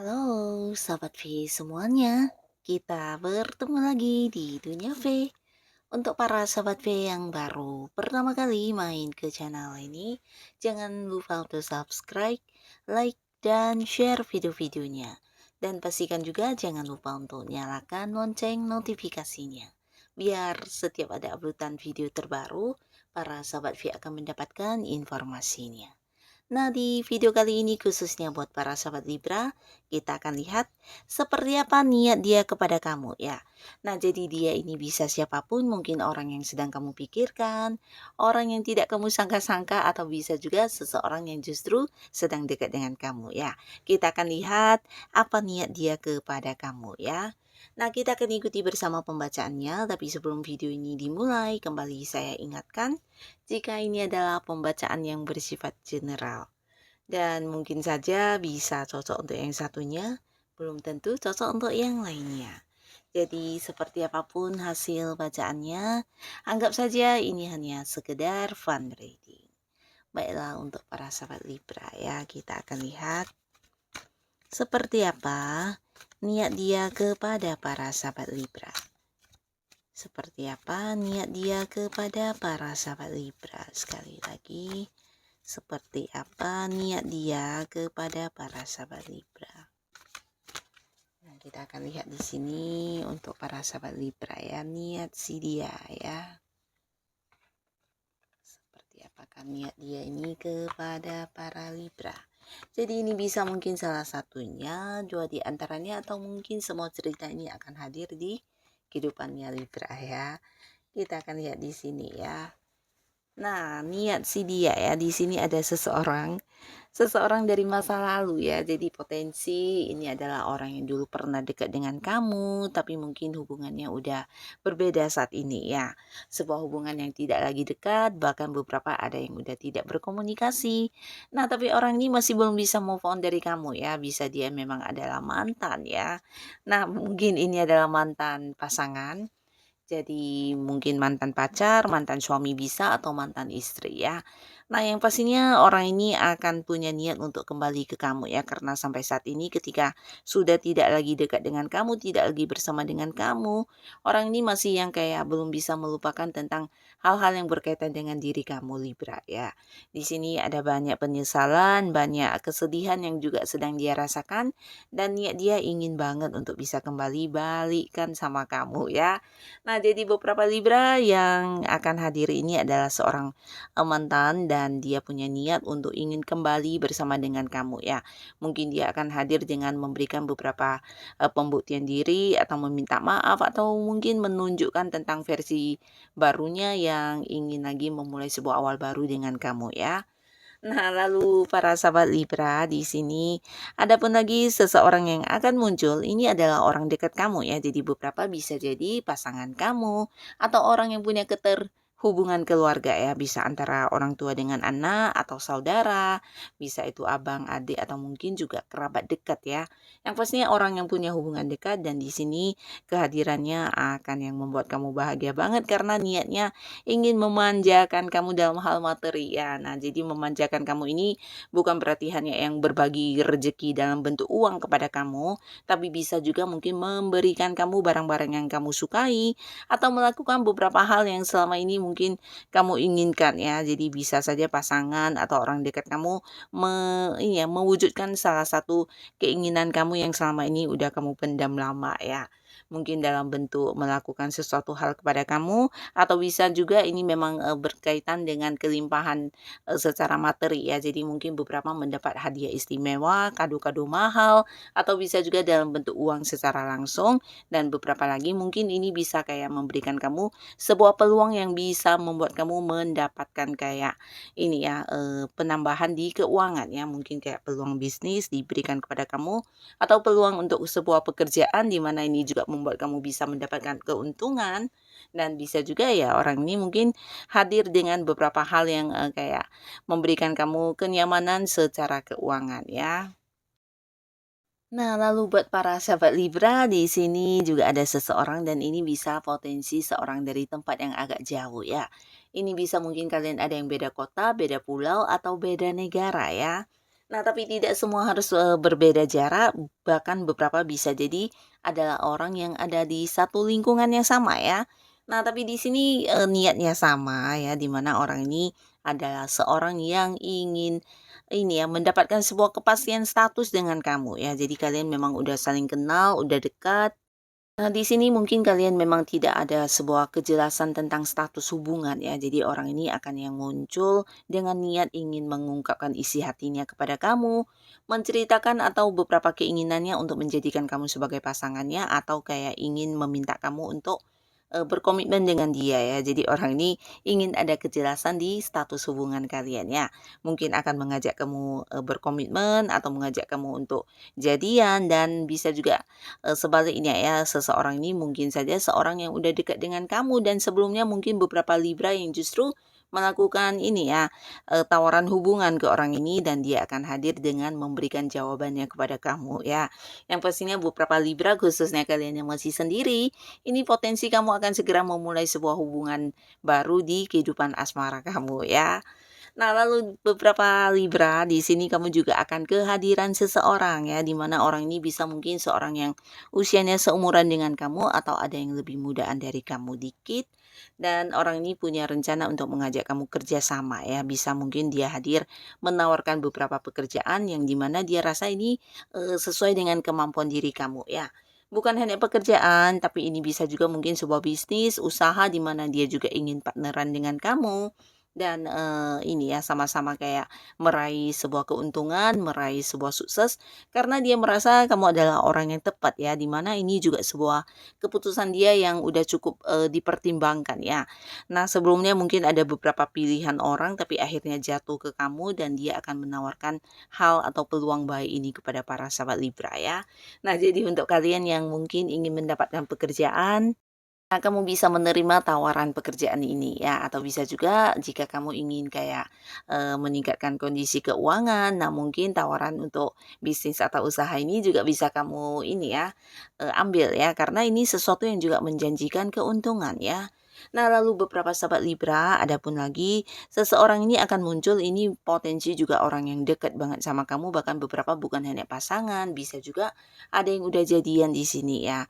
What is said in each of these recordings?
Halo, sahabat V semuanya. Kita bertemu lagi di Dunia V. Untuk para sahabat V yang baru pertama kali main ke channel ini, jangan lupa untuk subscribe, like, dan share video-videonya. Dan pastikan juga jangan lupa untuk nyalakan lonceng notifikasinya. Biar setiap ada uploadan video terbaru, para sahabat V akan mendapatkan informasinya. Nah, di video kali ini khususnya buat para sahabat Libra, kita akan lihat seperti apa niat dia kepada kamu ya. Nah, jadi dia ini bisa siapapun, mungkin orang yang sedang kamu pikirkan, orang yang tidak kamu sangka-sangka, atau bisa juga seseorang yang justru sedang dekat dengan kamu ya. Kita akan lihat apa niat dia kepada kamu ya. Nah, kita akan ikuti bersama pembacaannya, tapi sebelum video ini dimulai, kembali saya ingatkan jika ini adalah pembacaan yang bersifat general dan mungkin saja bisa cocok untuk yang satunya, belum tentu cocok untuk yang lainnya. Jadi seperti apapun hasil bacaannya, anggap saja ini hanya sekedar fun reading. Baiklah, untuk para sahabat Libra ya, kita akan lihat seperti apa niat dia kepada para sahabat Libra. Seperti apa niat dia kepada para sahabat Libra. Sekali lagi, seperti apa niat dia kepada para sahabat Libra. Nah, kita akan lihat di sini untuk para sahabat Libra ya, niat si dia ya. Seperti apakah niat dia ini kepada para Libra. Jadi ini bisa mungkin salah satunya, dua di antaranya, atau mungkin semua cerita ini akan hadir di kehidupannya Libra ya. Kita akan lihat di sini ya. Nah, niat si dia ya, di sini ada seseorang dari masa lalu ya. Jadi potensi ini adalah orang yang dulu pernah dekat dengan kamu, tapi mungkin hubungannya udah berbeda saat ini ya. Sebuah hubungan yang tidak lagi dekat, bahkan beberapa ada yang udah tidak berkomunikasi. Nah, tapi orang ini masih belum bisa move on dari kamu ya. Bisa dia memang adalah mantan ya. Nah, mungkin ini adalah mantan pasangan. Jadi mungkin mantan pacar, mantan suami bisa, atau mantan istri ya. Nah, yang pastinya orang ini akan punya niat untuk kembali ke kamu ya, karena sampai saat ini ketika sudah tidak lagi dekat dengan kamu, tidak lagi bersama dengan kamu, orang ini masih yang kayak belum bisa melupakan tentang hal-hal yang berkaitan dengan diri kamu Libra ya. Di sini ada banyak penyesalan, banyak kesedihan yang juga sedang dia rasakan, dan niat dia ingin banget untuk bisa kembali balikan sama kamu ya. Nah, jadi beberapa Libra yang akan hadir ini adalah seorang mantan, dan dia punya niat untuk ingin kembali bersama dengan kamu ya. Mungkin dia akan hadir dengan memberikan beberapa pembuktian diri, atau meminta maaf, atau mungkin menunjukkan tentang versi barunya yang ingin lagi memulai sebuah awal baru dengan kamu ya. Nah, lalu para sahabat Libra, di sini ada pun lagi seseorang yang akan muncul. Ini adalah orang dekat kamu ya. Jadi beberapa bisa jadi pasangan kamu, atau orang yang punya keterhubungan keluarga ya. Bisa antara orang tua dengan anak, atau saudara, bisa itu abang, adik, atau mungkin juga kerabat dekat ya. Yang pastinya orang yang punya hubungan dekat, dan di sini kehadirannya akan yang membuat kamu bahagia banget karena niatnya ingin memanjakan kamu dalam hal materi ya. Nah, jadi memanjakan kamu ini bukan berarti hanya yang berbagi rezeki dalam bentuk uang kepada kamu, tapi bisa juga mungkin memberikan kamu barang-barang yang kamu sukai, atau melakukan beberapa hal yang selama ini mungkin kamu inginkan ya. Jadi bisa saja pasangan atau orang dekat kamu ini ya, mewujudkan salah satu keinginan kamu yang selama ini udah kamu pendam lama ya. mungkin dalam bentuk melakukan sesuatu hal kepada kamu, atau bisa juga ini memang berkaitan dengan kelimpahan secara materi ya. Jadi mungkin beberapa mendapat hadiah istimewa, kado-kado mahal, atau bisa juga dalam bentuk uang secara langsung, dan beberapa lagi mungkin ini bisa kayak memberikan kamu sebuah peluang yang bisa membuat kamu mendapatkan kayak ini ya, penambahan di keuangan ya, mungkin kayak peluang bisnis diberikan kepada kamu, atau peluang untuk sebuah pekerjaan di mana ini juga membuat kamu bisa mendapatkan keuntungan, dan bisa juga ya orang ini mungkin hadir dengan beberapa hal yang kayak memberikan kamu kenyamanan secara keuangan ya. Nah, lalu buat para sahabat Libra, di sini juga ada seseorang dan ini bisa potensi seorang dari tempat yang agak jauh ya. Ini bisa mungkin kalian ada yang beda kota, beda pulau, atau beda negara ya. Nah, tapi tidak semua harus berbeda jarak, bahkan beberapa bisa jadi adalah orang yang ada di satu lingkungan yang sama ya. Nah, tapi di sini niatnya sama ya, di mana orang ini adalah seorang yang ingin ini ya, mendapatkan sebuah kepastian status dengan kamu ya. Jadi kalian memang udah saling kenal, udah dekat. Nah, di sini mungkin kalian memang tidak ada sebuah kejelasan tentang status hubungan ya. Jadi orang ini akan yang muncul dengan niat ingin mengungkapkan isi hatinya kepada kamu, menceritakan atau beberapa keinginannya untuk menjadikan kamu sebagai pasangannya, atau kayak ingin meminta kamu untuk berkomitmen dengan dia ya. Jadi orang ini ingin ada kejelasan di status hubungan kalian ya. Mungkin akan mengajak kamu berkomitmen, atau mengajak kamu untuk jadian, dan bisa juga sebaliknya ya, seseorang ini mungkin saja seorang yang udah dekat dengan kamu, dan sebelumnya mungkin beberapa Libra yang justru melakukan ini ya, tawaran hubungan ke orang ini, dan dia akan hadir dengan memberikan jawabannya kepada kamu ya. Yang pastinya beberapa Libra, khususnya kalian yang masih sendiri, ini potensi kamu akan segera memulai sebuah hubungan baru di kehidupan asmara kamu ya. Nah, lalu beberapa Libra, di sini kamu juga akan kehadiran seseorang ya, di mana orang ini bisa mungkin seorang yang usianya seumuran dengan kamu, atau ada yang lebih mudaan dari kamu dikit, dan orang ini punya rencana untuk mengajak kamu kerja sama ya. Bisa mungkin dia hadir menawarkan beberapa pekerjaan yang dimana dia rasa ini sesuai dengan kemampuan diri kamu ya. Bukan hanya pekerjaan, tapi ini bisa juga mungkin sebuah bisnis, usaha di mana dia juga ingin partneran dengan kamu, dan ini ya, sama-sama kayak meraih sebuah keuntungan, meraih sebuah sukses, karena dia merasa kamu adalah orang yang tepat ya, di mana ini juga sebuah keputusan dia yang udah cukup dipertimbangkan ya. Nah, sebelumnya mungkin ada beberapa pilihan orang, tapi akhirnya jatuh ke kamu, dan dia akan menawarkan hal atau peluang baik ini kepada para sahabat Libra ya. Nah, jadi untuk kalian yang mungkin ingin mendapatkan pekerjaan, nah, kamu bisa menerima tawaran pekerjaan ini ya, atau bisa juga jika kamu ingin kayak meningkatkan kondisi keuangan, nah mungkin tawaran untuk bisnis atau usaha ini juga bisa kamu ini ya, ambil ya, karena ini sesuatu yang juga menjanjikan keuntungan ya. Nah, lalu beberapa sahabat Libra, adapun lagi seseorang ini akan muncul, ini potensi juga orang yang dekat banget sama kamu, bahkan beberapa bukan hanya pasangan, bisa juga ada yang udah jadian di sini ya.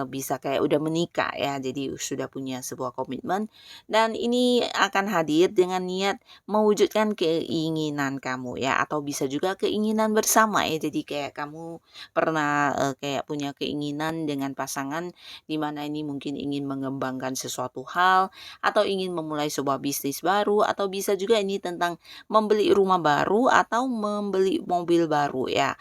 Bisa kayak udah menikah ya, jadi sudah punya sebuah komitmen, dan ini akan hadir dengan niat mewujudkan keinginan kamu ya, atau bisa juga keinginan bersama ya. Jadi kayak kamu pernah kayak punya keinginan dengan pasangan, di mana ini mungkin ingin mengembangkan sesuatu hal, atau ingin memulai sebuah bisnis baru, atau bisa juga ini tentang membeli rumah baru atau membeli mobil baru ya.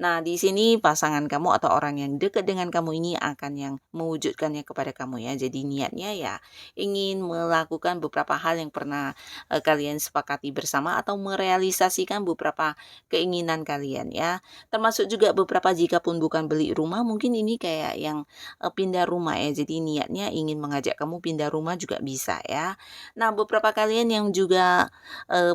Nah, di sini pasangan kamu atau orang yang dekat dengan kamu ini akan yang mewujudkannya kepada kamu ya. Jadi niatnya ya ingin melakukan beberapa hal yang pernah kalian sepakati bersama, atau merealisasikan beberapa keinginan kalian ya. Termasuk juga beberapa, jika pun bukan beli rumah, mungkin ini kayak yang pindah rumah ya. Jadi niatnya ingin mengajak kamu pindah rumah juga bisa ya. Nah, beberapa kalian yang juga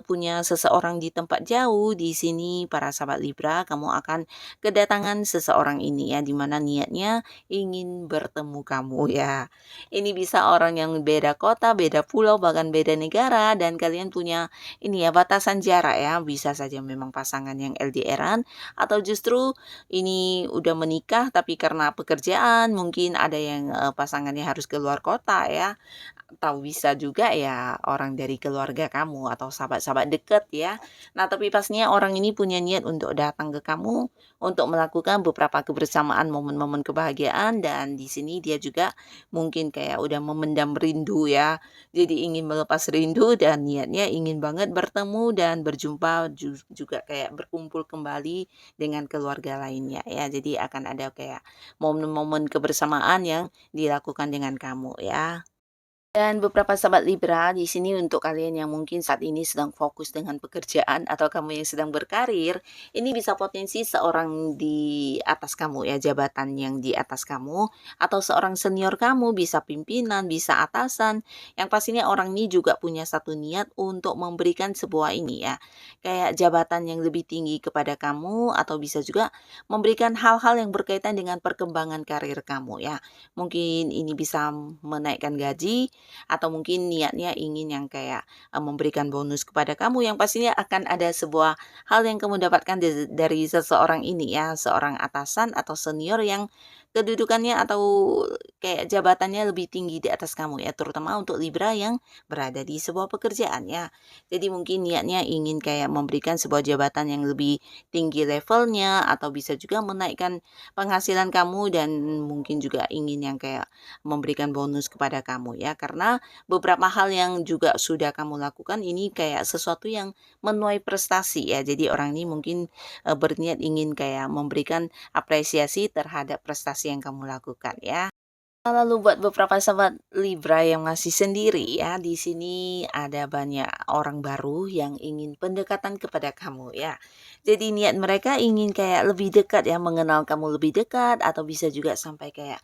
punya seseorang di tempat jauh, di sini para sahabat Libra, kamu akan kedatangan seseorang ini ya, di mana niatnya ingin bertemu kamu ya. Ini bisa orang yang beda kota, beda pulau, bahkan beda negara, dan kalian punya ini ya, batasan jarak ya. Bisa saja memang pasangan yang LDRan, atau justru ini udah menikah tapi karena pekerjaan mungkin ada yang pasangannya harus keluar kota Libra ya. Atau bisa juga ya orang dari keluarga kamu atau sahabat-sahabat dekat ya. Nah, tapi pastinya orang ini punya niat untuk datang ke kamu untuk melakukan beberapa kebersamaan momen-momen kebahagiaan, dan di sini dia juga mungkin kayak udah memendam rindu ya. Jadi ingin melepas rindu dan niatnya ingin banget bertemu dan berjumpa juga kayak berkumpul kembali dengan keluarga lainnya ya. Jadi akan ada kayak momen-momen kebersamaan yang dilakukan dengan kamu ya. Dan beberapa sahabat Libra, di sini untuk kalian yang mungkin saat ini sedang fokus dengan pekerjaan atau kamu yang sedang berkarir, ini bisa potensi seorang di atas kamu ya, jabatan yang di atas kamu, atau seorang senior kamu, bisa pimpinan, bisa atasan, yang pastinya orang ini juga punya satu niat untuk memberikan sebuah ini ya, kayak jabatan yang lebih tinggi kepada kamu, atau bisa juga memberikan hal-hal yang berkaitan dengan perkembangan karir kamu ya. Mungkin ini bisa menaikkan gaji, atau mungkin niatnya ingin yang kayak, memberikan bonus kepada kamu, yang pastinya akan ada sebuah hal yang kamu dapatkan dari seseorang ini ya, seorang atasan atau senior yang kedudukannya atau kayak jabatannya lebih tinggi di atas kamu ya, terutama untuk Libra yang berada di sebuah pekerjaan ya. Jadi mungkin niatnya ingin kayak memberikan sebuah jabatan yang lebih tinggi levelnya, atau bisa juga menaikkan penghasilan kamu, dan mungkin juga ingin yang kayak memberikan bonus kepada kamu ya, karena beberapa hal yang juga sudah kamu lakukan ini kayak sesuatu yang menuai prestasi ya. Jadi orang ini mungkin berniat ingin kayak memberikan apresiasi terhadap prestasi yang kamu lakukan ya. Lalu buat beberapa sahabat Libra yang masih sendiri ya, di sini ada banyak orang baru yang ingin pendekatan kepada kamu ya. Jadi niat mereka ingin kayak lebih dekat ya, mengenal kamu lebih dekat, atau bisa juga sampai kayak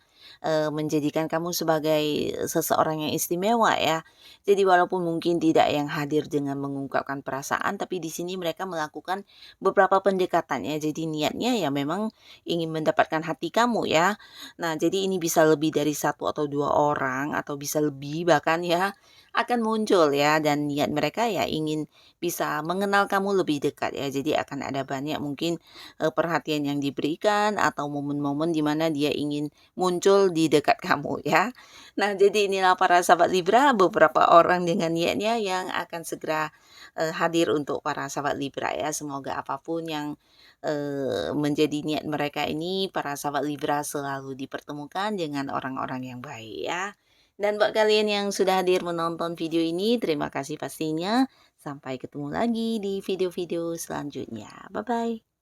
menjadikan kamu sebagai seseorang yang istimewa ya. Jadi walaupun mungkin tidak yang hadir dengan mengungkapkan perasaan, tapi di sini mereka melakukan beberapa pendekatan ya. Jadi niatnya ya memang ingin mendapatkan hati kamu ya. Nah, jadi ini bisa lebih dari satu atau 2 orang, atau bisa lebih bahkan ya, akan muncul ya, dan niat mereka ya ingin bisa mengenal kamu lebih dekat ya. Jadi akan ada banyak mungkin, perhatian yang diberikan, atau momen-momen di mana dia ingin muncul di dekat kamu ya. Nah, jadi inilah para sahabat Libra, beberapa orang dengan niatnya yang akan segera, hadir untuk para sahabat Libra ya. Semoga apapun yang menjadi niat mereka ini, para sahabat Libra selalu dipertemukan dengan orang-orang yang baik ya. Dan buat kalian yang sudah hadir menonton video ini, terima kasih pastinya. Sampai ketemu lagi di video-video selanjutnya. Bye-bye.